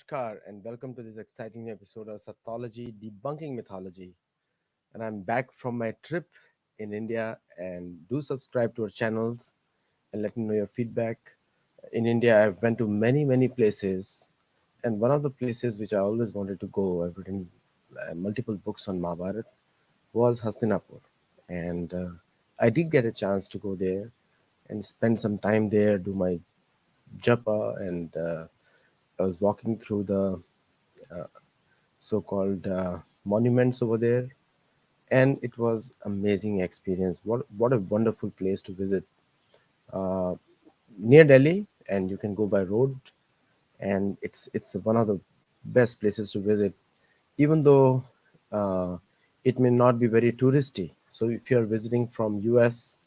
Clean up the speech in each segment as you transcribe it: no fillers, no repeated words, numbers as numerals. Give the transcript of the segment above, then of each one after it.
Namaskar and welcome to this exciting episode of Sattology Debunking Mythology. And I'm back from my trip in India and do subscribe to our channels and let me know your feedback. In India, I've been to many places, and one of the places which I always wanted to go, I've written multiple books on Mahabharat, was Hastinapur. And I did get a chance to go there and spend some time there, do my japa, and I was walking through the so-called monuments over there, and it was amazing experience. What a wonderful place to visit, uh, near Delhi, and you can go by road, and it's one of the best places to visit, even though uh, it may not be very touristy. So if you are visiting from US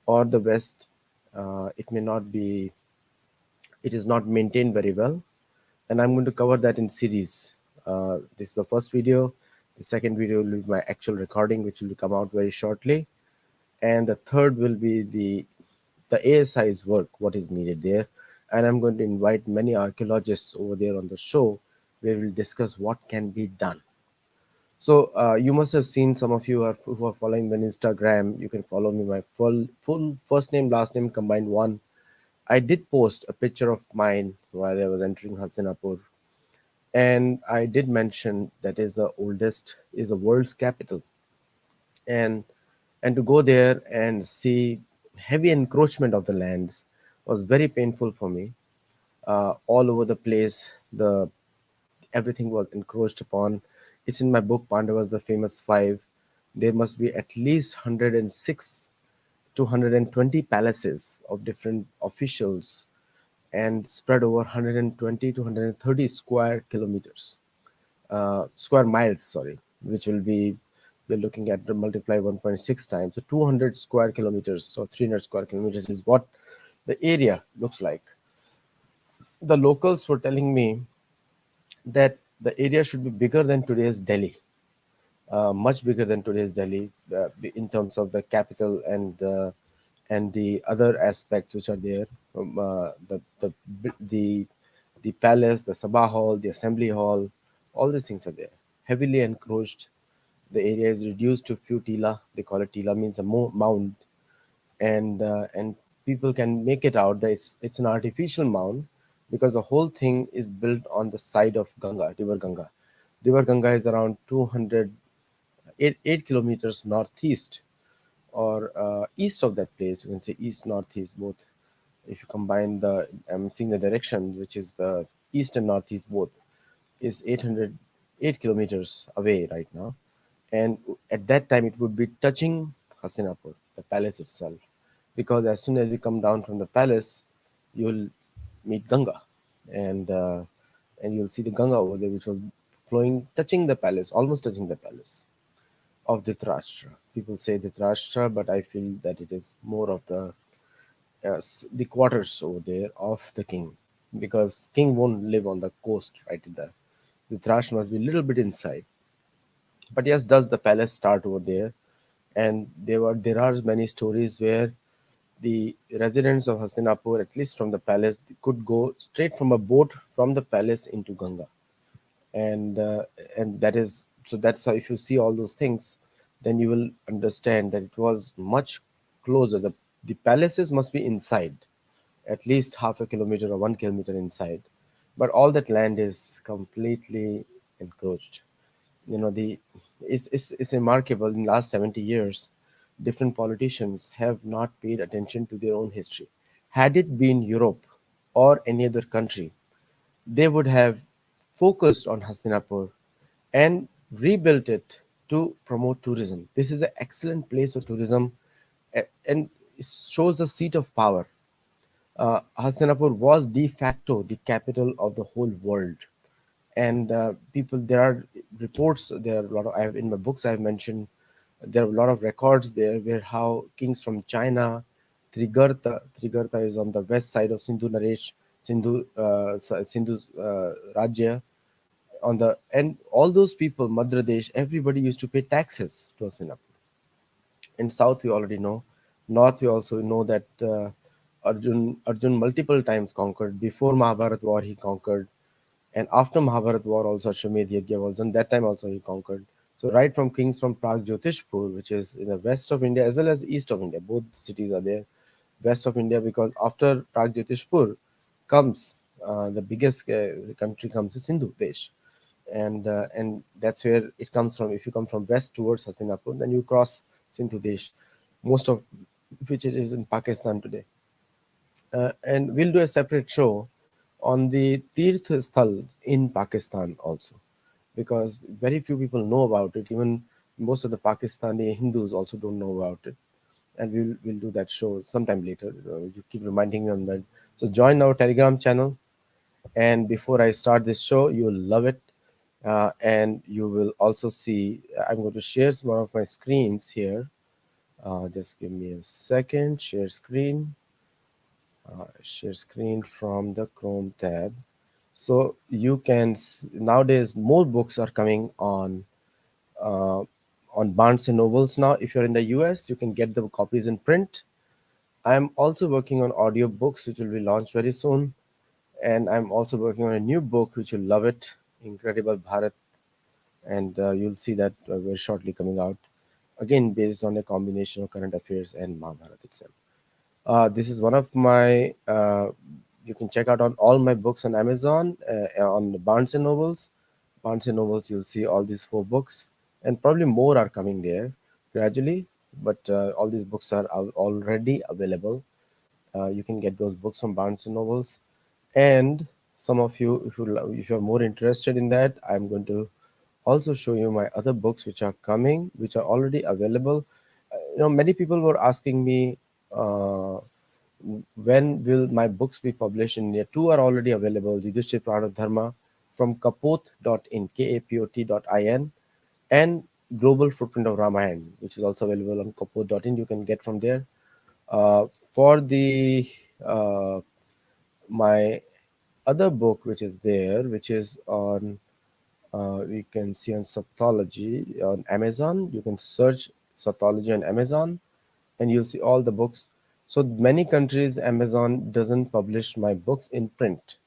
or the West, it may not be, it is not maintained very well, and I'm going to cover that in series. This is the first video. The second video will be my actual recording, which will come out very shortly, and the third will be the ASI's work, what is needed there, and I'm going to invite many archaeologists over there on the show, where we'll discuss what can be done. So you must have seen, some of you are, who are following me on Instagram. You can follow me. My full first name, last name combined one. I did post a picture of mine while I was entering Hastinapur, and I did mention that is the world's capital, and to go there and see heavy encroachment of the lands was very painful for me. All over the place, the everything was encroached upon. It's in my book Pandavas, the famous five. There must be at least 106 to 120 palaces of different officials, and spread over 120 to 130 square kilometers, square miles, sorry, which will be, we're looking at the multiply 1.6 times. So 200 square kilometers or 300 square kilometers is what the area looks like. The locals were telling me that the area should be bigger than today's Delhi, much bigger than today's Delhi, in terms of the capital and the other aspects which are there. The the palace, the Sabha Hall, the Assembly Hall, all these things are there. Heavily encroached. The area is reduced to few tila. They call it tila, means a mound, and people can make it out that it's an artificial mound, because the whole thing is built on the side of Ganga, river Ganga. River Ganga is around 8 kilometers northeast, or east of that place. You can say east, northeast, both. If you combine the, I'm seeing the direction, which is the east and northeast both, is 808 kilometers away right now. And at that time, it would be touching Hastinapur, the palace itself, because as soon as you come down from the palace, you'll meet Ganga, and uh, and you'll see the Ganga over there, which was flowing, touching the palace, almost touching the palace of Dhritarashtra. People say Dhritarashtra, but I feel that it is more of the quarters over there of the king, because king won't live on the coast right there. Dhritarashtra must be a little bit inside. But yes, does the palace start over there? And there are many stories where the residents of Hastinapur, at least from the palace, could go straight from a boat from the palace into Ganga, and and that is, so that's how, if you see all those things, then you will understand that it was much closer. The palaces must be inside, at least half a kilometer or 1 kilometer inside, but all that land is completely encroached. You know, it's remarkable. In last 70 years, different politicians have not paid attention to their own history. Had it been Europe or any other country, they would have focused on Hastinapur and rebuilt it to promote tourism. This is an excellent place for tourism, and it shows the seat of power. Hastinapur was de facto the capital of the whole world, and people, there are reports, there are a lot of, I have in my books, I've mentioned, there are a lot of records there where how kings from China, Trigarta is on the west side of Sindhu Naresh, Sindhu Rajya, on the, and all those people, Madhya Pradesh, everybody used to pay taxes to Hastinapur. In south, we already know. North, we also know that Arjun multiple times conquered. Before Mahabharat war, he conquered. And after Mahabharat war, also Ashwamedh Yajna was done. That time also he conquered. So right from kings from Pragjotishpur, which is in the west of India as well as east of India, both cities are there. West of India, because after Pragjotishpur comes the biggest country comes is Sindhu Desh, and that's where it comes from. If you come from west towards Hastinapur, then you cross Sindhu Desh, most of which it is in Pakistan today. And we'll do a separate show on the Tirth Sthal in Pakistan also, because very few people know about it. Even most of the Pakistani Hindus also don't know about it. And we'll do that show sometime later. You keep reminding me on that. So join our Telegram channel. And before I start this show, you'll love it. And you will also see, I'm going to share one of my screens here. Just give me a second. Share screen from the Chrome tab. So you can nowadays more books are coming uh, on Barnes and Nobles now. If you're in the US, you can get the copies in print. I'm also working on audio books, which will be launched very soon, and I'm also working on a new book which you'll love it, Incredible Bharat, and you'll see that very shortly coming out. Again, based on a combination of current affairs and Mahabharat itself. This is one of my. You can check out on all my books on Amazon, on Barnes and Nobles. Barnes and Nobles, you'll see all these four books, and probably more are coming there gradually. But all these books are already available. You can get those books from Barnes and Nobles, and some of you, if you're more interested in that, I'm going to also show you my other books which are coming, which are already available. Many people were asking me, uh, when will my books be published in India? Two are already available: Yudhishthir Prana Dharma from kapot.in, kapot.in, and Global Footprint of Ramayana, which is also available on kapot.in. You can get from there. For the my other book which is there, which is on, we can see on Sattology on Amazon. You can search Sattology on Amazon, and you'll see all the books. So many countries, Amazon doesn't publish my books in print,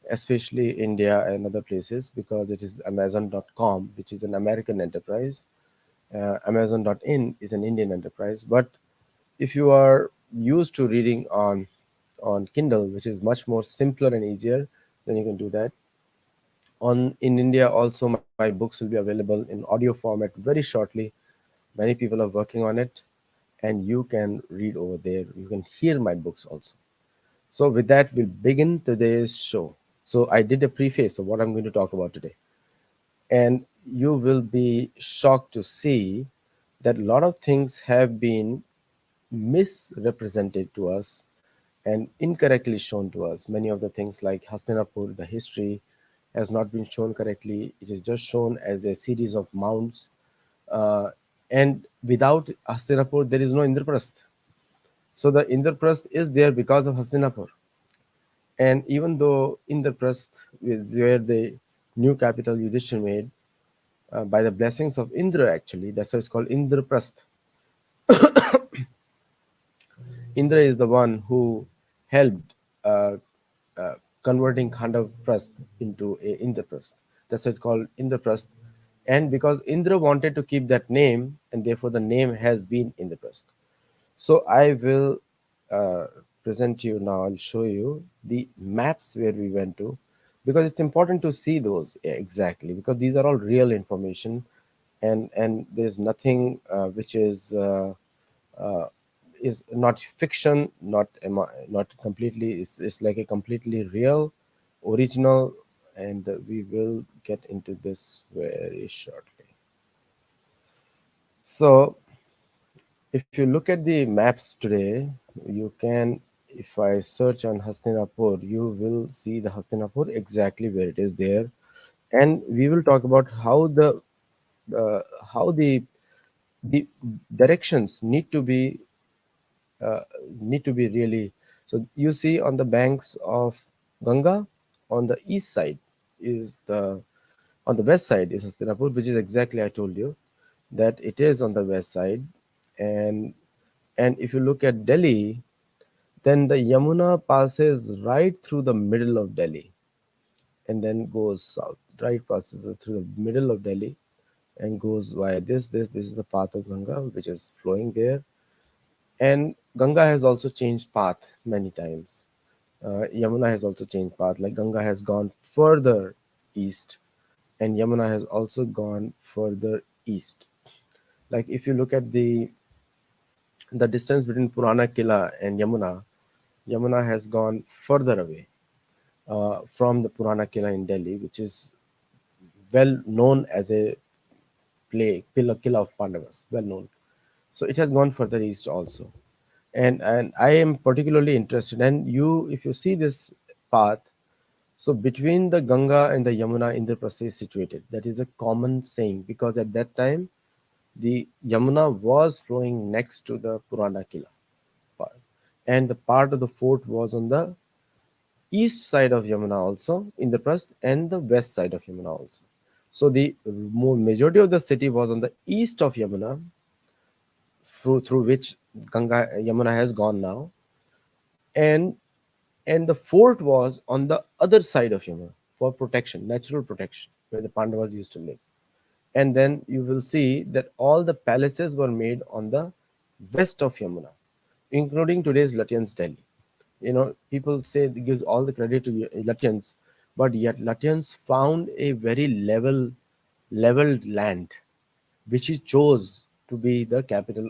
especially India and other places, because it is Amazon.com, which is an American enterprise. Amazon.in is an Indian enterprise. But if you are used to reading on Kindle, which is much more simpler and easier, then you can do that. On in India also, my books will be available in audio format very shortly. Many people are working on it, and you can read over there. You can hear my books also. So with that, we'll begin today's show. So I did a preface of what I'm going to talk about today, and you will be shocked to see that a lot of things have been misrepresented to us and incorrectly shown to us. Many of the things like Hastinapur, the history has not been shown correctly. It is just shown as a series of mounds. Uh, and without Hastinapur, there is no Indraprastha. So the Indraprastha is there because of Hastinapur. And even though Indraprastha is where the new capital Yudhishthir made, by the blessings of Indra, actually, that's why it's called Indraprastha. Indra is the one who helped uh, uh, converting Khandav into a Indraprastha. That's why it's called Indraprastha. And because Indra wanted to keep that name, and therefore the name has been Indraprastha. So I will uh, present you now. I'll show you the maps where we went to, because it's important to see those exactly, because these are all real information, and there's nothing which uh, is not fiction, not completely. It's like a completely real, original, and we will get into this very shortly. So if you look at the maps today, you can, if I search on Hastinapur, you will see the Hastinapur exactly where it is there, and we will talk about uh, how the directions uh, need to be really. So you see on the banks of Ganga, on the east side is the on the west side is Hastinapur, which is exactly I told you that it is on the west side, and if you look at Delhi, then the Yamuna passes right through the middle of Delhi, and then goes south, right, passes through the middle of Delhi and goes via this is the path of Ganga, which is flowing there. And Ganga has also changed path many times. Yamuna has also changed path. Like Ganga has gone further east, and Yamuna has also gone further east. Like if you look at the distance between Purana Killa and Yamuna, Yamuna has gone further away from the Purana Killa in Delhi, which is well known as a killa of Pandavas, well known. So it has gone further east also. And I am particularly interested. And if you see this path, so between the Ganga and the Yamuna, Indraprastha is situated. That is a common saying because at that time the Yamuna was flowing next to the Purana Killa part, and the part of the fort was on the east side of Yamuna also, Indraprastha, and the west side of Yamuna also. So the majority of the city was on the east of Yamuna, through which Ganga Yamuna has gone now, and the fort was on the other side of Yamuna for protection, natural protection, where the Pandavas used to live. And then you will see that all the palaces were made on the west of Yamuna, including today's Lutyens Delhi. People say it gives all the credit to Lutyens, but yet Lutyens found a very leveled land, which he chose to be the capital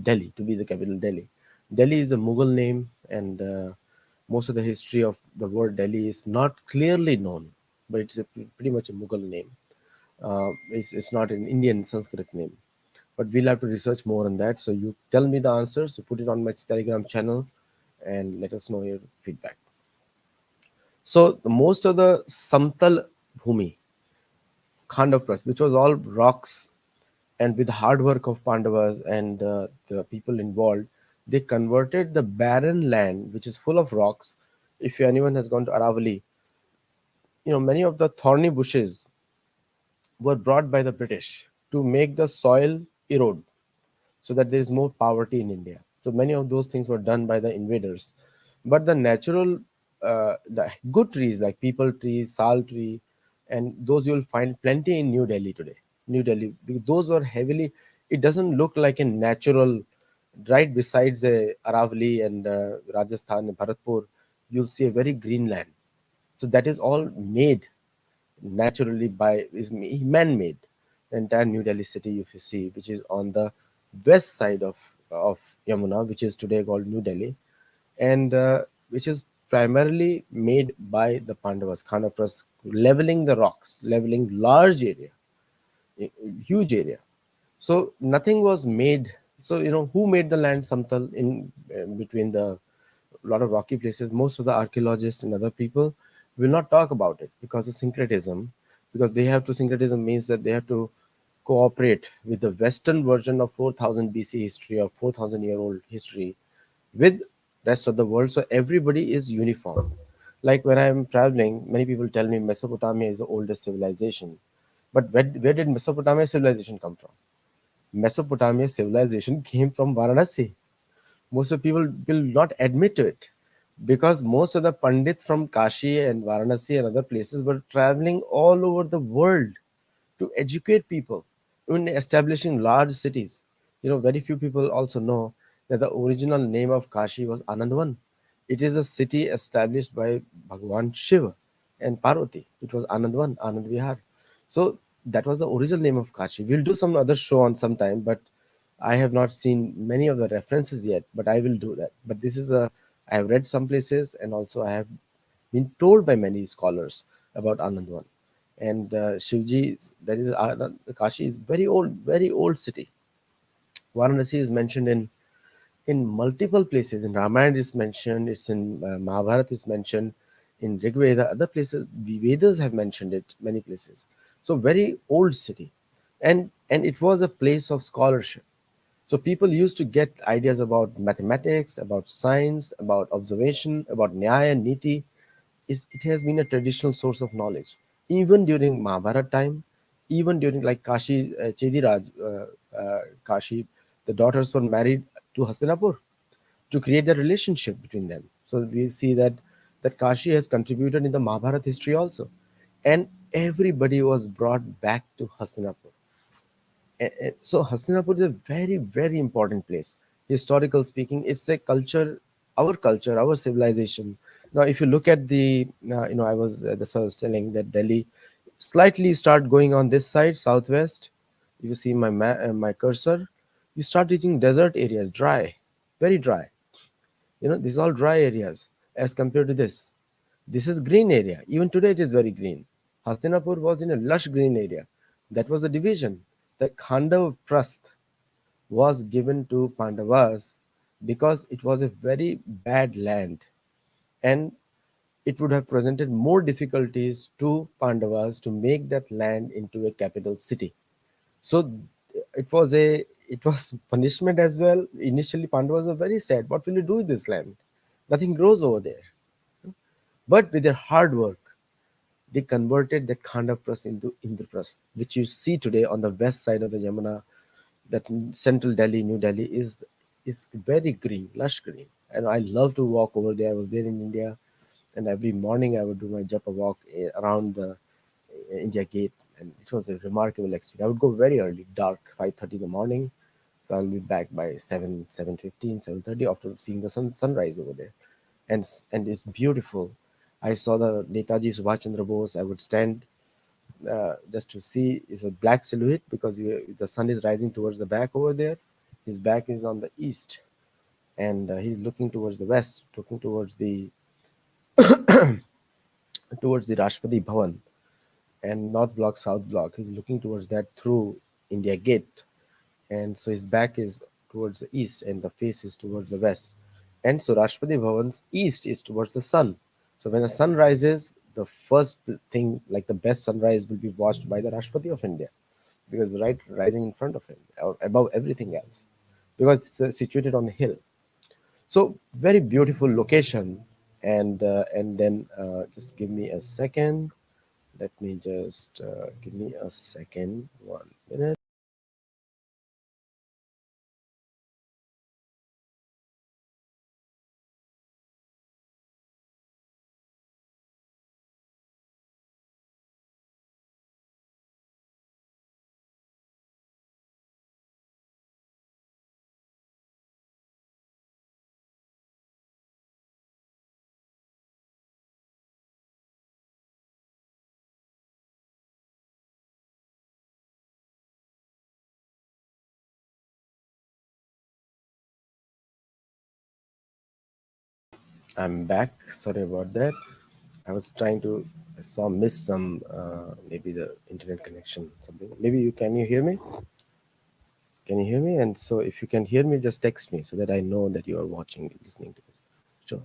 Delhi, to be the capital Delhi. Delhi is a Mughal name, and most of the history of the word Delhi is not clearly known, but it's pretty much a Mughal name. It's not an Indian Sanskrit name. But we'll have to research more on that. So you tell me the answers, you put it on my Telegram channel, and let us know your feedback. So most of the Samtal Bhumi, Khandapras, which was all rocks, and with hard work of Pandavas and the people involved, they converted the barren land, which is full of rocks. If anyone has gone to Aravali, many of the thorny bushes were brought by the British to make the soil erode so that there is more poverty in India. So many of those things were done by the invaders. But the natural, the good trees like people tree, sal tree, and those you will find plenty in New Delhi today. New Delhi, those are heavily. It doesn't look like a natural. Right besides Aravali and Rajasthan and Bharatpur, you'll see a very green land. So that is all made naturally is man-made. The entire New Delhi city, if you see, which is on the west side of Yamuna, which is today called New Delhi, and which is primarily made by the Pandavas, Khanapras, leveling the rocks, leveling large area, huge area. So nothing was made. So who made the land samtal in between the lot of rocky places? Most of the archaeologists and other people will not talk about it because of syncretism. Because they have to syncretism means that they have to cooperate with the Western version of 4000 BC history or 4000-year-old history with rest of the world. So everybody is uniform. Like when I'm traveling, many people tell me Mesopotamia is the oldest civilization. But where did Mesopotamia civilization come from? Mesopotamia civilization came from Varanasi. Most of people will not admit to it because most of the Pandit from Kashi and Varanasi and other places were traveling all over the world to educate people in establishing large cities. Very few people also know that the original name of Kashi was Anandvan. It is a city established by Bhagwan Shiva and Parvati. It was Anandvan, Anand Vihar. So that was the original name of Kashi. We'll do some other show on some time, but I have not seen many of the references yet, but I will do that. But I have read some places, and also I have been told by many scholars about Anandvan. And Shivji, that is Kashi is very old city. Varanasi is mentioned in multiple places. In Ramayana is mentioned. It's in Mahabharat is mentioned. In Rig Veda, other places, the Vedas have mentioned it many places. So very old city, and it was a place of scholarship. So people used to get ideas about mathematics, about science, about observation, about Nyaya and Niti. It has been a traditional source of knowledge. Even during Mahabharat time, even during like Kashi, Chediraj, Kashi, the daughters were married to Hastinapur to create the relationship between them. So we see that that Kashi has contributed in the Mahabharat history also. And everybody was brought back to Hastinapur. So Hastinapur is a very, very important place. Historical speaking, it's a culture, our civilization. Now, if you look at I was that's what I was telling that Delhi slightly start going on this side, southwest. If you see my cursor, you start reaching desert areas, dry, very dry. These are all dry areas as compared to this. This is green area. Even today it is very green. Hastinapur was in a lush green area. That was a division. The Khandav Prasth was given to Pandavas because it was a very bad land, and it would have presented more difficulties to Pandavas to make that land into a capital city. So it was punishment as well. Initially, Pandavas were very sad. What will you do with this land? Nothing grows over there. But with their hard work, they converted that Khandaprasth into Indraprastha, which you see today on the west side of the Yamuna. That central Delhi, New Delhi, is very green, lush green, and I love to walk over there. I was there in India, and every morning I would do my japa walk around the India Gate, and it was a remarkable experience. I would go very early, dark, 5:30 in the morning, so I'll be back by 7:15, 7:30 after seeing the sunrise over there, and it's beautiful. I saw the Netaji Subhash Chandra Bose. I would stand just to see is a black silhouette because the sun is rising towards the back over there. His back is on the east, and he's looking towards the west, looking towards the Rashtrapati Bhavan and North Block, South Block. He's looking towards that through India Gate, and so his back is towards the east, and the face is towards the west. And so Rashtrapati Bhavan's east is towards the sun. So when the sun rises, the first thing, like the best sunrise, will be watched by the Rashtrapati of India because it's right rising in front of him or above everything else because it's situated on a hill. So very beautiful location, and then just give me a second. Let me just give me a second, 1 minute. I'm back. Sorry about that. I was trying to I saw miss some maybe the internet connection something. Maybe you hear me? Can you hear me? And so if you can hear me, just text me so that I know that you are watching, listening to this. Sure.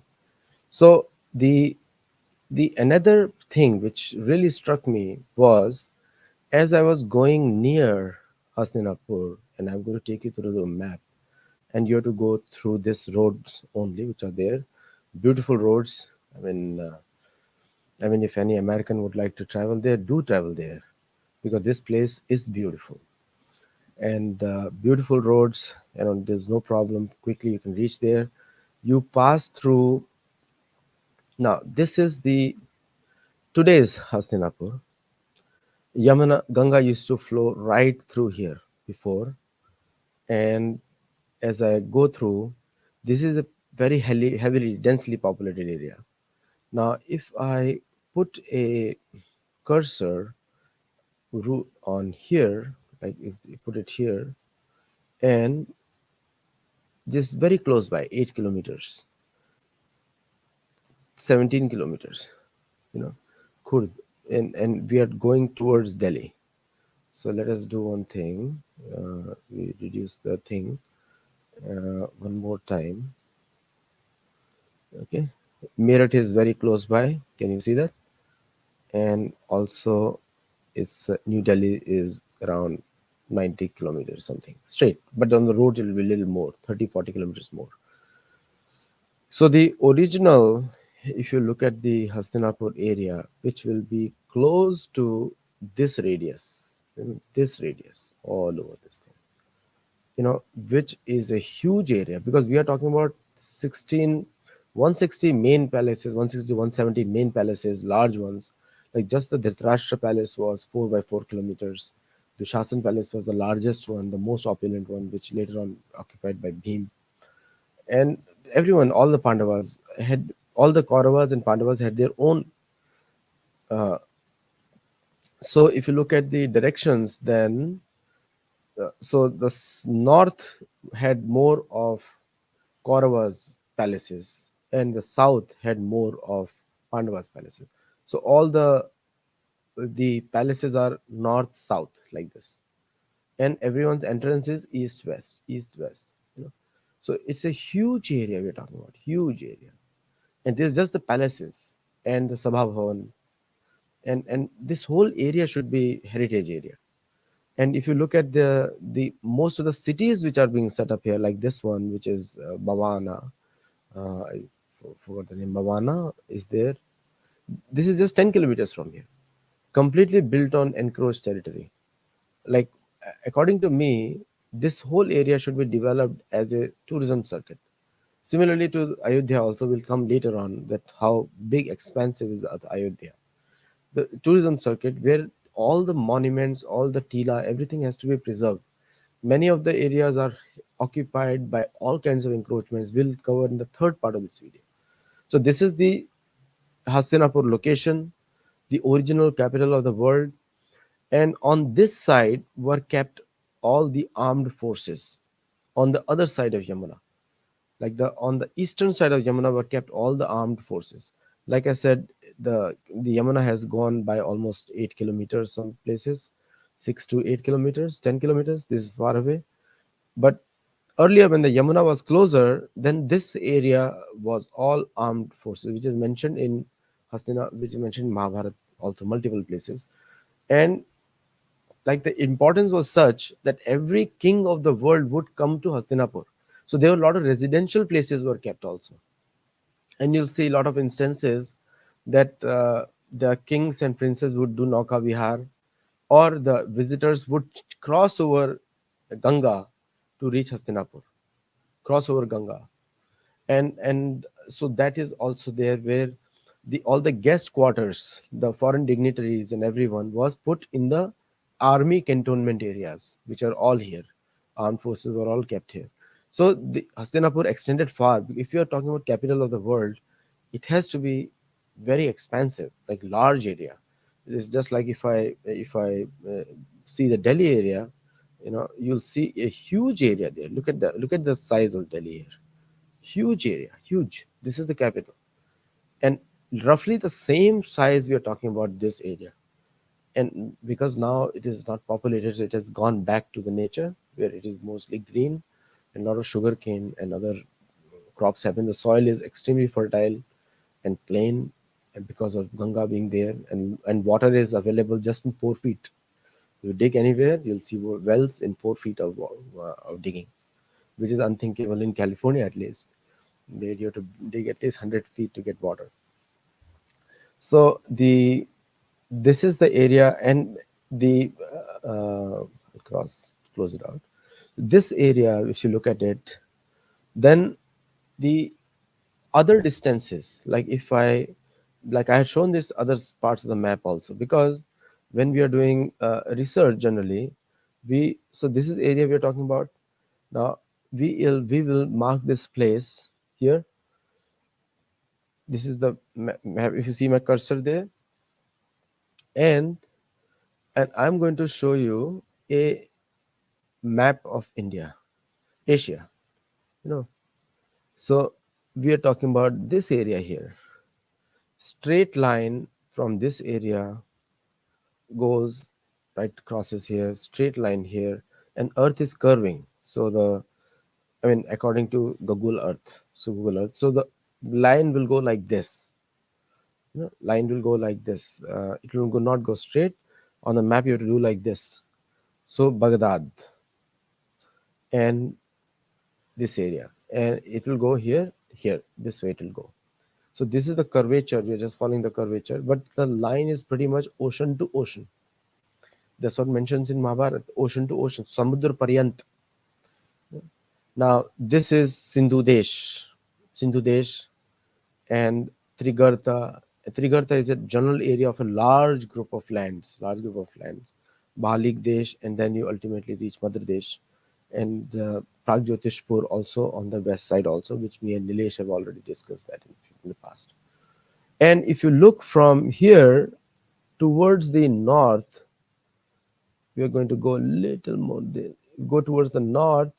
So the another thing which really struck me was as I was going near Hastinapur, and I'm going to take you through the map, and you have to go through these roads only, which are there, beautiful roads. I mean, if any American would like to travel there, do travel there because this place is beautiful and beautiful roads. There's no problem. Quickly, you can reach there. You pass through. Now, this is the today's Hastinapur. Yamuna Ganga used to flow right through here before, and as I go through, this is a very heavily densely populated area. Now, if I put a cursor on here, like if you put it here, and this very close by, 8 kilometers, 17 kilometers, you know, Kurd, and we are going towards Delhi. So let us do one thing. We reduce the thing one more time. Okay, Meerut is very close by. Can you see that? And also, it's New Delhi is around 90 kilometers something straight, but on the road it will be a little more, 30, 40 kilometers more. So the original, if you look at the Hastinapur area, which will be close to this radius all over this thing, which is a huge area because we are talking about 16 160 main palaces, 160 170 main palaces, large ones. Like just the Dhritarashtra palace was 4 by 4 kilometers. The Shasan palace was the largest one, the most opulent one, which later on occupied by Bhim. And everyone, all the Pandavas had, all the Kauravas and Pandavas had their own. Uh, so if you look at the directions, then so the north had more of Kauravas palaces, and the south had more of Pandavas palaces. So all the palaces are north south like this, and everyone's entrance is east west, east west. So it's a huge area we're talking about, huge area, and there's just the palaces and the Sabha Bhavan, and this whole area should be heritage area. And if you look at the most of the cities which are being set up here, like this one, which is Bhavana, I forgot the name. Bhavana is there. This is just 10 kilometers from here, completely built on encroached territory. Like, according to me, this whole area should be developed as a tourism circuit. Similarly to Ayodhya, also will come later on that how big, expansive is Ayodhya. The tourism circuit where all the monuments, all the tila, everything has to be preserved. Many of the areas are occupied by all kinds of encroachments. We'll cover in the third part of this video. So this is the Hastinapur location, the original capital of the world, and on this side were kept all the armed forces. On the other side of Yamuna, like the on the eastern side of Yamuna, were kept all the armed forces. Like I said, the Yamuna has gone by almost 8 kilometers. Some places, 6 to 8 kilometers, 10 kilometers. This is far away, but earlier when the Yamuna was closer, then this area was all armed forces, which is mentioned in which is mentioned in Mahabharat, also multiple places. And like the importance was such that every king of the world would come to Hastinapur. So there were a lot of residential places were kept also, and you'll see a lot of instances that the kings and princes would do Nauka Vihar, or the visitors would cross over Ganga to reach Hastinapur, cross over Ganga. And so that is also there where the all the guest quarters, the foreign dignitaries and everyone was put in the army cantonment areas, which are all here. Armed forces were all kept here. So the Hastinapur extended far. If you are talking about capital of the world, it has to be very expansive, like large area. It is just like if I see the Delhi area, you'll see a huge area there. Look at the size of Delhi here. Huge area, huge. This is the capital, and roughly the same size we are talking about this area. And because now it is not populated, so it has gone back to the nature where it is mostly green, and a lot of sugar cane and other crops happen. The soil is extremely fertile and plain, and because of Ganga being there, and water is available just in 4 feet. You dig anywhere, you'll see wells in 4 feet of digging, which is unthinkable in California at least. There you have to dig at least 100 feet to get water. So this is the area, and the close it out. This area, if you look at it, then the other distances, like if I like I had shown this other parts of the map also, because when we are doing research generally, so this is area we are talking about now. We will mark this place here. This is the map. If you see my cursor there, and I'm going to show you a map of India, Asia. You know, so we are talking about this area here. Straight line from this area goes right, crosses here. Straight line here, and Earth is curving. So according to Google Earth, so the line will go like this. Line will go like this. It will not go straight. On the map, you have to do like this. So Baghdad and this area, and it will go here, here. This way it will go. So this is the curvature. We are just following the curvature, but the line is pretty much ocean to ocean. That's what mentions in Mahabharat. Ocean to ocean. Samudra Paryant. Now this is Sindhu Desh. Sindhu Desh. and Trigartha. Trigartha is a general area of a large group of lands, Balik Desh, and then you ultimately reach Madhya Desh, and Pragjotishpur also on the west side also, which me and Nilesh have already discussed that in the past. And if you look from here towards the north, we are going to go a little more, go towards the north.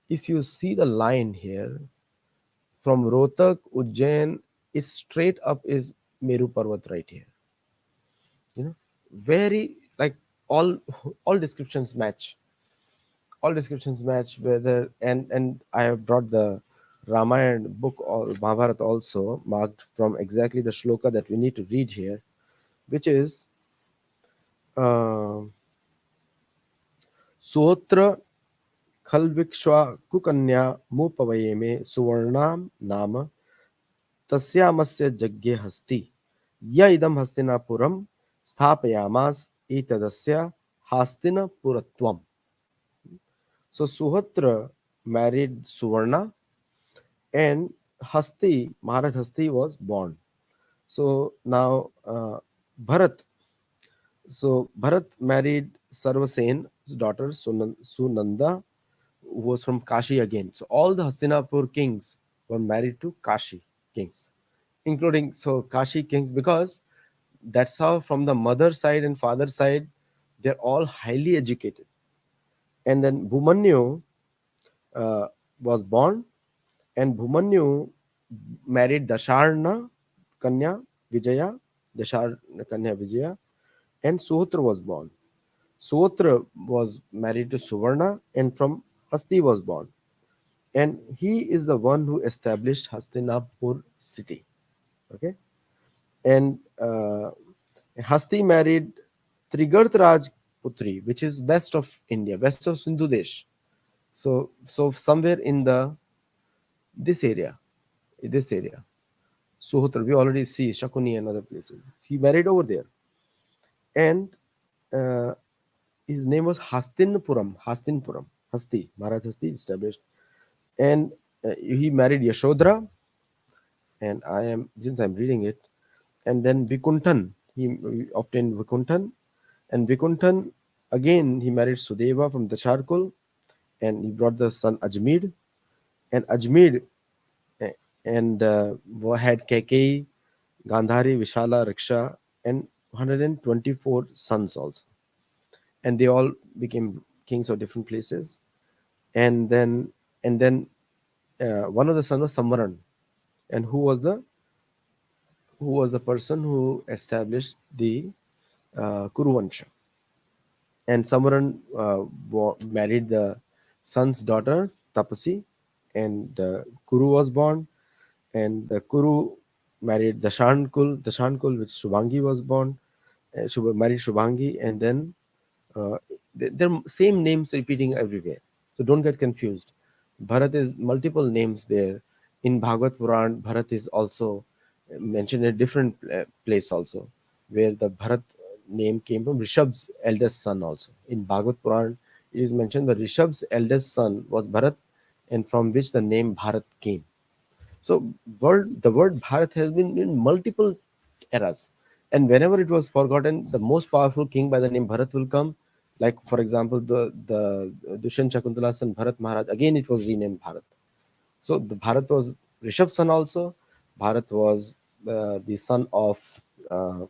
If you see the line here, from Rohtak, Ujjain, it's straight up is Meru Parvat right here. You know, very like all all descriptions match. All descriptions match whether and I have brought the Ramayana book or Mahabharat also marked from exactly the shloka that we need to read here, which is uh, Sotra खल्विक्ष्वा कुकन्या मुपवये में सुवर्णाम नाम तस्यामस्य यज्ञे हस्ति य इदं Hastinapuram स्थापयामास एतदस्य हास्तिनपुरत्वम. So Suhatra married Suvarna, and Hasti, Maharaj Hasti was born. So now Bharat. So Bharat married Sarvasen's daughter Sunanda, who was from Kashi again. So all the Hastinapur kings were married to Kashi kings, including so Kashi kings, because that's how from the mother side and father side they're all highly educated. And then Bhumanyu uh, was born, and Bhumanyu married Dasharna Kanya Vijaya, Dashar Kanya Vijaya, and Suhotra was born. Suhotra was married to Suvarna, and from Hasti was born. And he is the one who established Hastinapur city. Okay, and Hasti married Trigartraj Putri, which is west of India, west of Sindhu Desh. So somewhere in the this area, this area, Suhotra, we already see Shakuni and other places. He married over there, and uh, his name was Hastinpuram, Hasti, Maharaj Hasti established, and he married Yashodhara, and I am since I'm reading it, and then Vikunthan, he obtained Vikunthan, and Vikunthan again he married Sudeva from Dasharkul, and he brought the son Ajmed, and Ajmed eh, and had Keikei, Gandhari, Vishala, Raksha, and 124 sons also, and they all became kings of different places. And then one of the sons was Samvaran, and who was the person who established the Kuruvansha. And Samvaran married the son's daughter Tapasi, and Kuru was born, and the Kuru married Dashankul, which Shubhangi was born. Married Shubhangi, and then they're same names repeating everywhere. So don't get confused. Bharat is multiple names there. In Bhagavad Puran, Bharat is also mentioned in a different place also, where the Bharat name came from Rishabh's eldest son also. In Bhagavad Puran, it is mentioned that Rishabh's eldest son was Bharat, and from which the name Bharat came. So the word Bharat has been in multiple eras, and whenever it was forgotten, the most powerful king by the name Bharat will come. Like for example, the Dushyant Shakuntala's son Bharat Maharaj. Again, it was renamed Bharat. So the Bharat was Rishabh's son also. Bharat was the son of uh,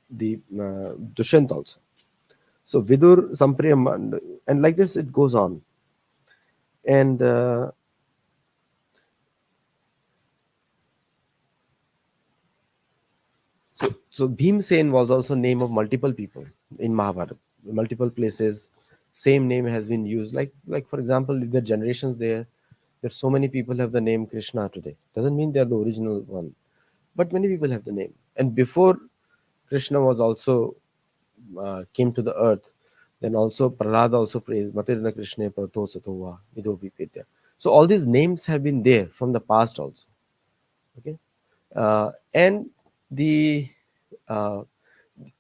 the Dushyant also. So Vidur, Sampriya, and like this it goes on. And so Bhimsen was also name of multiple people in Mahabharata. Multiple places, same name has been used. Like for example, if there are generations there, that so many people have the name Krishna today. Doesn't mean they are the original one, but many people have the name. And before Krishna was also came to the earth, then also Prahlad also praised Matirna Krishna Prato Satova Vidobi Vidya. So all these names have been there from the past also. Okay, and the uh,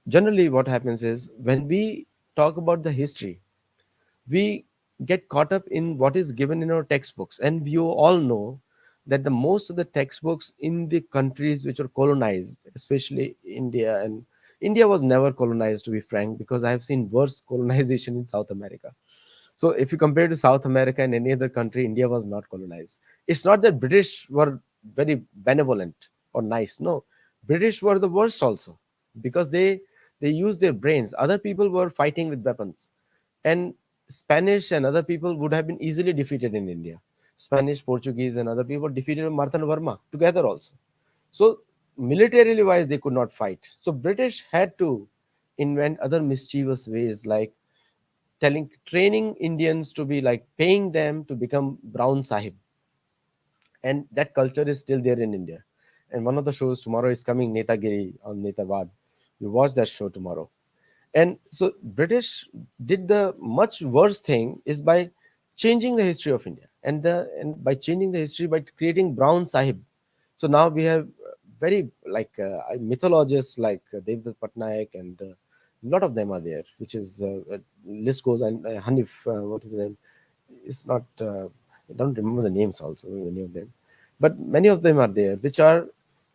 generally what happens is when we talk about the history, we get caught up in what is given in our textbooks, and you all know that the most of the textbooks in the countries which were colonized, especially India, and India was never colonized, to be frank, because I have seen worse colonization in South America. So if you compare to South America and any other country, India was not colonized. It's not that British were very benevolent or nice. No, British were the worst also, because they used their brains. Other people were fighting with weapons, and Spanish and other people would have been easily defeated in India. Spanish, Portuguese, and other people defeated Martha and Verma together also. So militarily wise, they could not fight. So British had to invent other mischievous ways, like training Indians to be like paying them to become Brown Sahib, and that culture is still there in India. And one of the shows tomorrow is coming, Netagiri on Netavad. You watch that show tomorrow. And so British did the much worse thing is by changing the history of India, and by changing the history by creating Brown Sahib. So now we have very like mythologists like Devdutt Patnaik, and a lot of them are there, which is list goes, and Hanif, what is his name? It's not. I don't remember the names also, many of them, but many of them are there, which are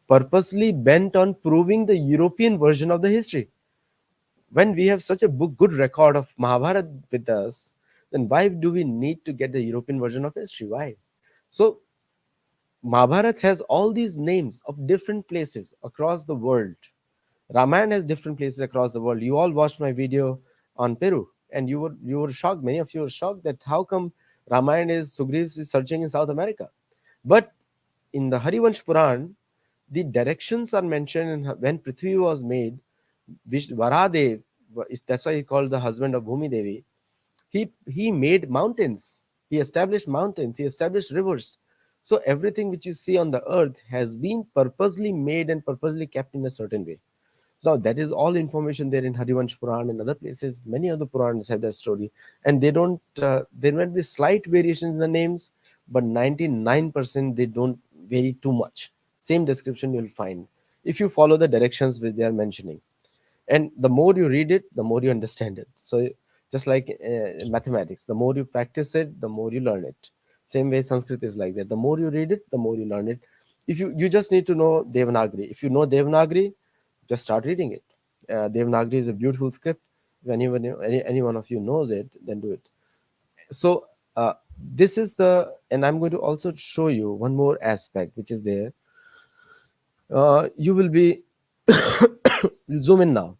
purposely bent on proving the European version of the history. When we have such a good record of Mahabharat with us, then why do we need to get the European version of history? Why? So Mahabharat has all these names of different places across the world. Ramayana has different places across the world. You all watched my video on Peru, and you were shocked. Many of you were shocked that how come Ramayana is Sugriv is searching in South America, but in the Harivansh Puran, the directions are mentioned when Prithvi was made. Varadev, that's why he called the husband of Bhumi Devi. He made mountains. He established mountains. He established rivers. So everything which you see on the earth has been purposely made and purposely kept in a certain way. So that is all information there in Harivansh Puran and other places. Many other Purans have that story, and they don't. There might be slight variations in the names, but 99% they don't vary too much. Same description you'll find if you follow the directions which they are mentioning. And the more you read it, the more you understand it. So just like mathematics, the more you practice it, the more you learn it. Same way Sanskrit is like that. The more you read it, the more you learn it. If you just need to know Devanagari. If you know Devanagari, just start reading it. Devanagari is a beautiful script. If any one of you knows it, then do it. So this is the, and I'm going to also show you one more aspect which is there. You will be zoom in now.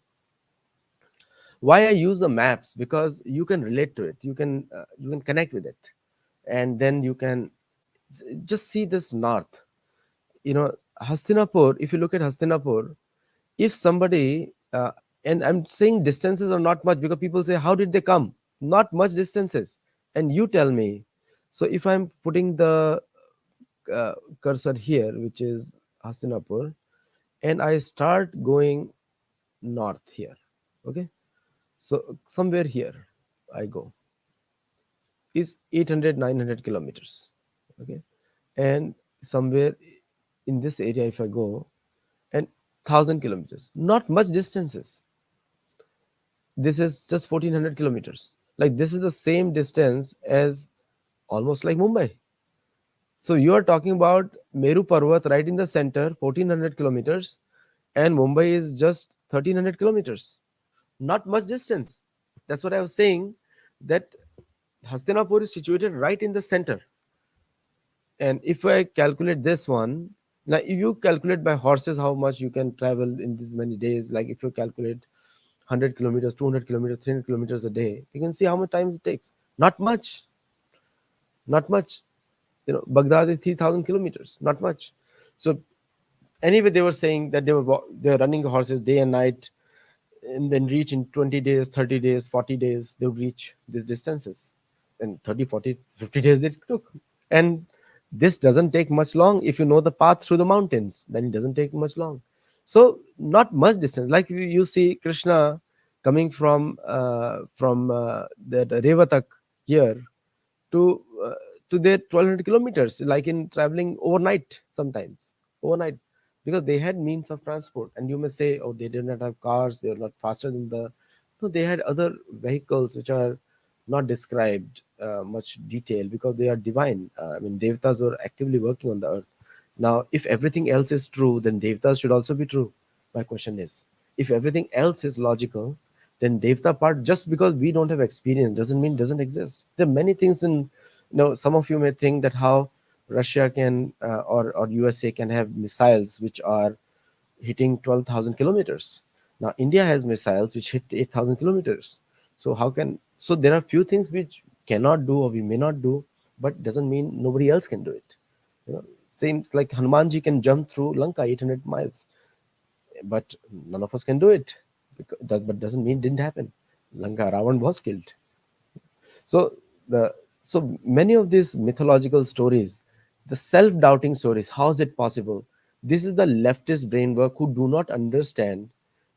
Why I use the maps? Because you can relate to it, you can connect with it, and then you can just see this north. Hastinapur, if you look at Hastinapur, if somebody and I'm saying distances are not much, because people say how did they come, not much distances. And you tell me, so if I'm putting the cursor here, which is Hastinapur, and I start going north here, okay, so somewhere here I go is 800 900 kilometers, okay, and somewhere in this area if I go, and 1,000 kilometers, not much distances. This is just 1,400 kilometers. Like this is the same distance as almost like Mumbai. So you are talking about Meru Parvat right in the center, 1,400 kilometers, and Mumbai is just 1,300 kilometers. Not much distance. That's what I was saying, that Hastinapur is situated right in the center. And if I calculate this one, now if you calculate by horses how much you can travel in these many days, like if you calculate 100 kilometers, 200 kilometers, 300 kilometers a day, you can see how much time it takes. Not much, not much. Baghdad is 3,000 kilometers, not much. So anyway, they were saying that they were running horses day and night, and then reach in 20 days, 30 days, 40 days, they would reach these distances. And 30, 40, 50 days they took. And this doesn't take much long. If you know the path through the mountains, then it doesn't take much long. So not much distance. Like you see Krishna coming from that Revatak here to to their 1,200 kilometers, like in traveling overnight sometimes, overnight, because they had means of transport. And you may say, oh, they did not have cars, they were not faster than the. No, they had other vehicles which are not described much detail because they are divine. I mean, devtas were actively working on the earth. Now, if everything else is true, then devtas should also be true. My question is, if everything else is logical, then devta part, just because we don't have experience doesn't mean doesn't exist. There are many things in, some of you may think that how Russia can or USA can have missiles which are hitting 12,000 kilometers. Now, India has missiles which hit 8,000 kilometers. So so there are few things which cannot do or we may not do, but doesn't mean nobody else can do it. Seems like Hanumanji can jump through Lanka 800 miles, but none of us can do it. But doesn't mean it didn't happen. Lanka Ravan was killed. So the so many of these mythological stories, the self-doubting stories, how is it possible? This is the leftist brain work who do not understand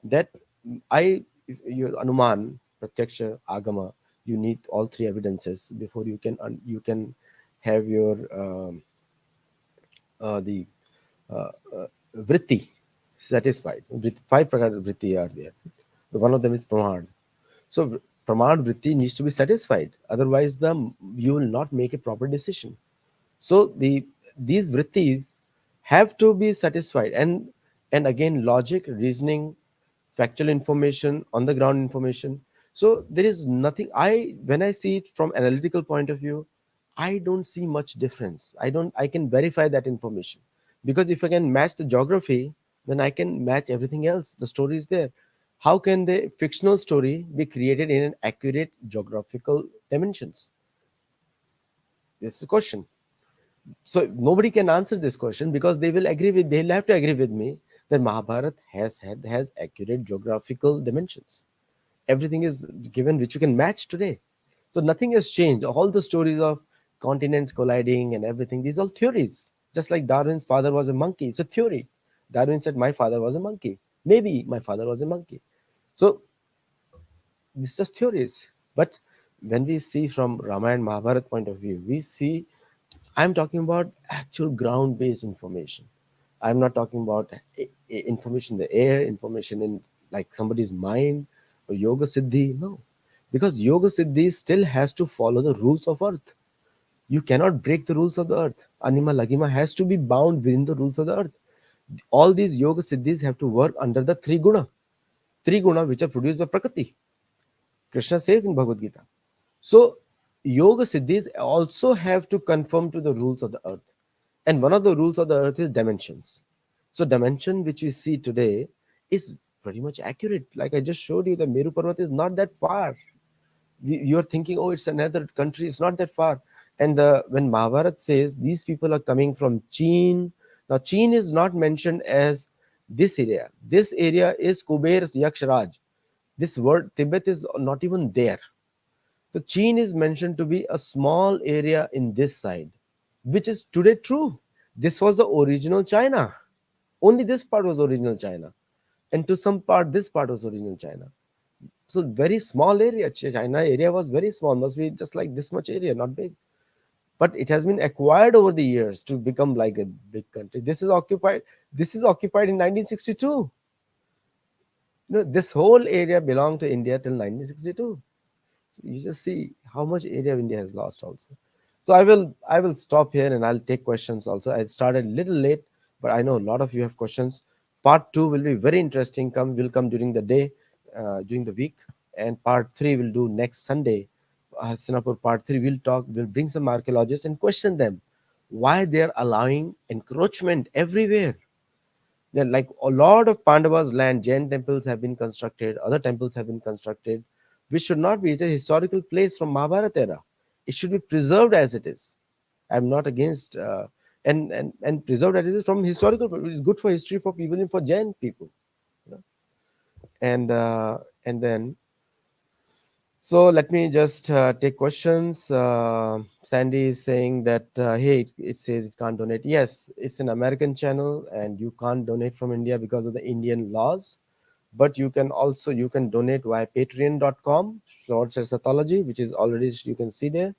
that your Anuman, Pratyaksha, Agama, you need all three evidences before you can have your the vritti satisfied. Five prakar vritti are there. One of them is pramad. So pramad vritti needs to be satisfied. Otherwise, you will not make a proper decision. So these vrittis have to be satisfied, and again, logic, reasoning, factual information, on the ground information. So there is nothing. When I see it from analytical point of view, I don't see much difference. I can verify that information, because if I can match the geography, then I can match everything else. The story is there. How can the fictional story be created in an accurate geographical dimensions? This is the question. So nobody can answer this question, because they'll have to agree with me that Mahabharat has accurate geographical dimensions. Everything is given which you can match today. So nothing has changed. All the stories of continents colliding and everything, these are all theories. Just like Darwin's father was a monkey, it's a theory. Darwin said my father was a monkey, maybe my father was a monkey. So this is just theories. But when we see from Ramayana Mahabharat point of view, we see, I'm talking about actual ground based information. I'm not talking about information in the air, information in like somebody's mind or yoga siddhi. No, because yoga siddhi still has to follow the rules of earth. You cannot break the rules of the earth. Anima lagima has to be bound within the rules of the earth. All these yoga siddhis have to work under the three guna which are produced by Prakriti. Krishna says in Bhagavad Gita. So, yoga siddhis also have to conform to the rules of the earth. And one of the rules of the earth is dimensions. So, dimension which we see today is pretty much accurate. Like I just showed you, the Meru Parvat is not that far. You're thinking, oh, it's another country. It's not that far. And when Mahabharat says these people are coming from Chin, now Chin is not mentioned as this area. This area is Kuber's Yakshraj. This word Tibet is not even there. So Chin is mentioned to be a small area in this side, which is today true. This was the original China. Only this part was original China. And to some part, this part was original China. So very small area. China area was very small, must be just like this much area, not big. But it has been acquired over the years to become like a big country. This is occupied in 1962. This whole area belonged to India till 1962. So you just see how much area India has lost also. So I will stop here and I'll take questions also. I started a little late, but I know a lot of you have questions. Part two will be very interesting. Will come during the day, during the week, and part three will do next Sunday. Hastinapur part three we'll bring some archaeologists and question them why they're allowing encroachment everywhere. Then, like a lot of Pandavas' land, Jain temples have been constructed, other temples have been constructed, which should not be. It's a historical place from Mahabharata era. It should be preserved as it is. I'm not against and preserved as it is from historical. It's good for history for people, even for Jain people. You know? And then so let me just take questions. Sandy is saying that hey, it says it can't donate. Yes, it's an American channel, and you can't donate from India because of the Indian laws. But you can donate via patreon.com/Sattology, which is already you can see there,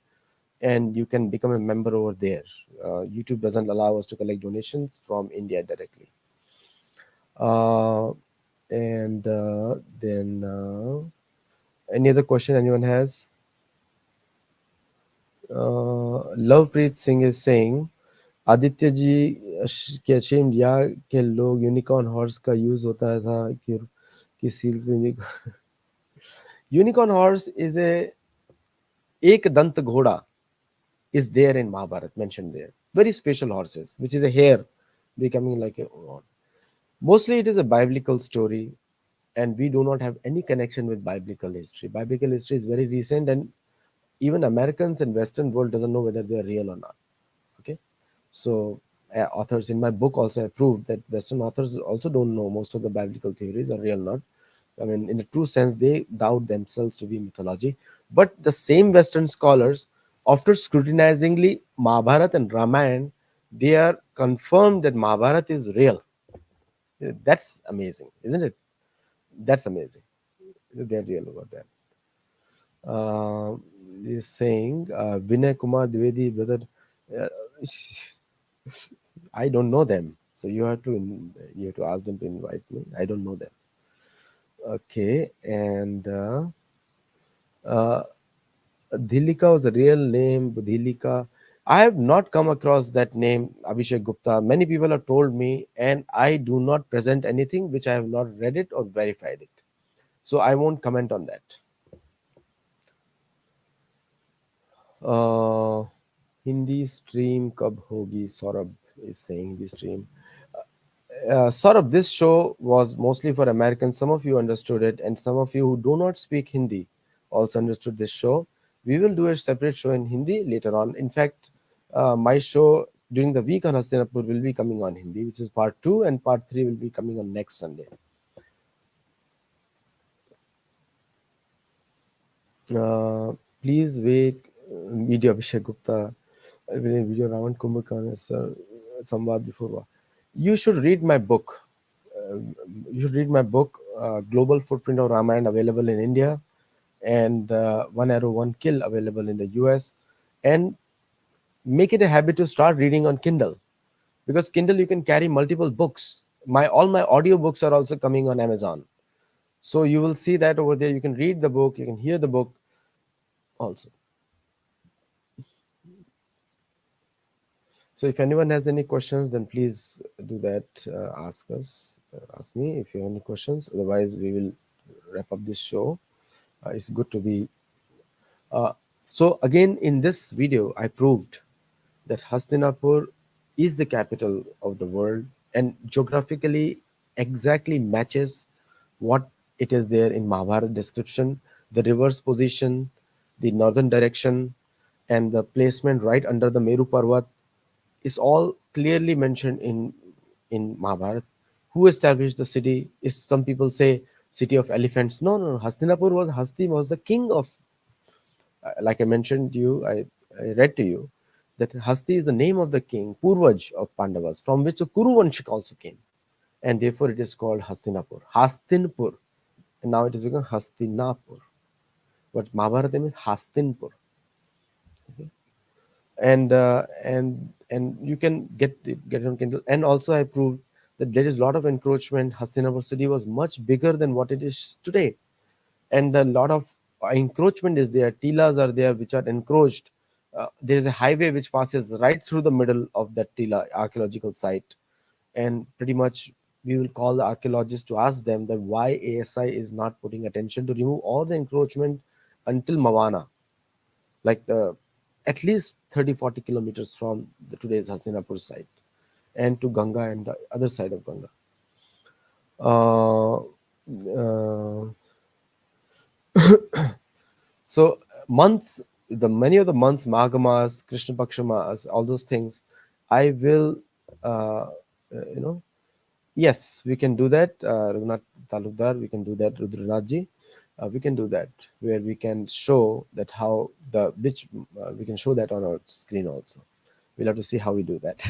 and you can become a member over there. YouTube doesn't allow us to collect donations from India directly. Uh, and then any other question anyone has? Lovepreet Singh is saying, Aditya ji के ashamed या के लोग unicorn horse का use होता था कि seals में unicorn horse is a एक दंत घोड़ा is there in Mahabharat mentioned there. Very special horses, which is a hare becoming like a. Mostly it is a biblical story, and we do not have any connection with biblical history. Biblical history is very recent, and even Americans and Western world doesn't know whether they are real or not. Okay, so authors in my book also have proved that Western authors also don't know most of the biblical theories are real or not. I mean, in a true sense, they doubt themselves to be mythology. But the same Western scholars, after scrutinizingly Mahabharat and Ramayana, they are confirmed that Mahabharat is real. That's amazing, isn't it? That's amazing. They're real about that. Uh, is saying Vinay Kumar Dwivedi, brother. Uh, I don't know them, so you have to ask them to invite me. I don't know them. Okay, and uh, Dhilika was a real name. Dhilika. I have not come across that name, Abhishek Gupta. Many people have told me, and I do not present anything which I have not read it or verified it. So I won't comment on that. Uh, Hindi stream kab hogi? Saurabh is saying Hindi stream. Sort of this show was mostly for Americans. Some of you understood it, and some of you who do not speak Hindi also understood this show. We will do a separate show in Hindi later on. In fact, my show during the week on Hastinapur will be coming on Hindi, which is part 2, and part 3 will be coming on next Sunday. Uh, Please wait. Video Abhishek Gupta. Video Ravan Kumbhakarna, sir. Samvad before. You should read my book. Uh, you should read my book, Global Footprint of Ramayana, available in India, and One Arrow, One Kill, available in the US. And make it a habit to start reading on Kindle, because Kindle you can carry multiple books. All my audio books are also coming on Amazon. So you will see that over there. You can read the book, you can hear the book also. So if anyone has any questions, then please do that. Ask me if you have any questions. Otherwise, we will wrap up this show. It's good to be. Uh, so again, in this video, I proved that Hastinapur is the capital of the world and geographically exactly matches what it is there in Mahabharata description. The river's position, the northern direction, and the placement right under the Meru Parvat is all clearly mentioned in Mahabharata. Who established the city? Is some people say city of elephants? No, no, no. Hastinapur was Hasti was the king of. Like I mentioned to you, I read to you that Hasti is the name of the king, Purvaj of Pandavas, from which the Kuru Vanshik also came, and therefore it is called Hastinapur, Hastinpur, and now it has become Hastinapur. But Mahabharata means Hastinpur. Okay? And you can get it on Kindle. And also I proved that there is a lot of encroachment. Hastinapur city was much bigger than what it is today, and a lot of encroachment is there. Tilas are there which are encroached. There is a highway which passes right through the middle of that tila archaeological site, and pretty much we will call the archaeologists to ask them that why ASI is not putting attention to remove all the encroachment until Mawana, like the at least 30-40 kilometers from the today's Hastinapur site, and to Ganga and the other side of Ganga. Uh, uh, so months, the many of the months, Magamas, Krishna Paksha Mas, all those things, I will, you know, yes, we can do that. Raghunath Talukdar, we can do that. Rudranathji, we can do that, where we can show that how the which we can show that on our screen also. We'll have to see how we do that.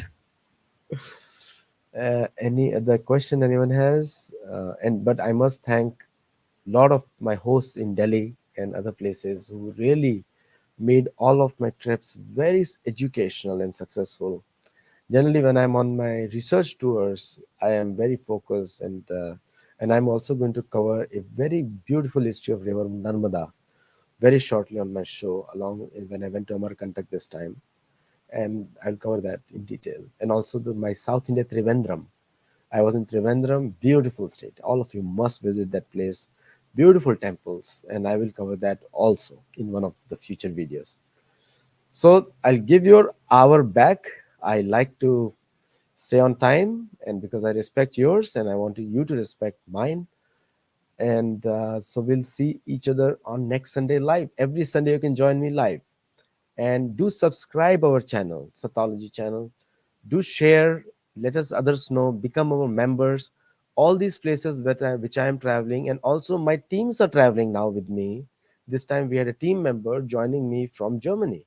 Any other question anyone has? And but I must thank a lot of my hosts in Delhi and other places who really made all of my trips very educational and successful. Generally, when I'm on my research tours, I am very focused, and I'm also going to cover a very beautiful history of River Narmada, very shortly on my show, along when I went to Amarkantak this time, and I'll cover that in detail. And also my South India Trivandrum. I was in Trivandrum, beautiful state. All of you must visit that place. Beautiful temples, and I will cover that also in one of the future videos. So I'll give your hour back. I like to stay on time, and because I respect yours and I want you to respect mine. And so we'll see each other on next Sunday live. Every Sunday you can join me live, and do subscribe our channel, Sattology channel. Do share, let us others know, become our members. All these places which I am traveling, and also my teams are traveling now with me. This time we had a team member joining me from Germany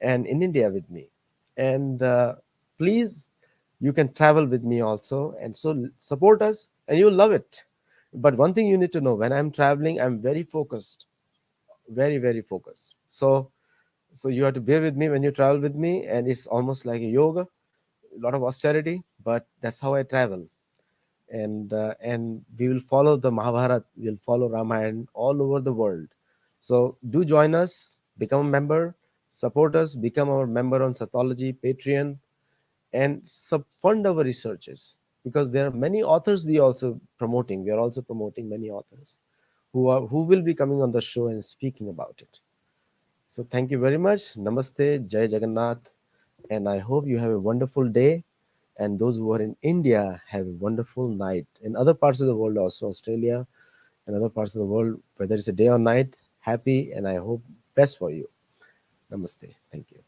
and in India with me. And please, you can travel with me also, and so support us, and you'll love it. But one thing you need to know: when I'm traveling, I'm very focused, very very focused. So you have to bear with me when you travel with me, and it's almost like a yoga, a lot of austerity, but that's how I travel. And we will follow the Mahabharat, we'll follow Ramayana all over the world. So do join us, become a member, support us, become our member on Sattology, Patreon, and fund our researches, because there are many authors we are also promoting many authors who will be coming on the show and speaking about it. So thank you very much. Namaste, Jai Jagannath, and I hope you have a wonderful day. And those who are in India have a wonderful night. In other parts of the world, also Australia and other parts of the world, whether it's a day or night, happy, and I hope best for you. Namaste. Thank you.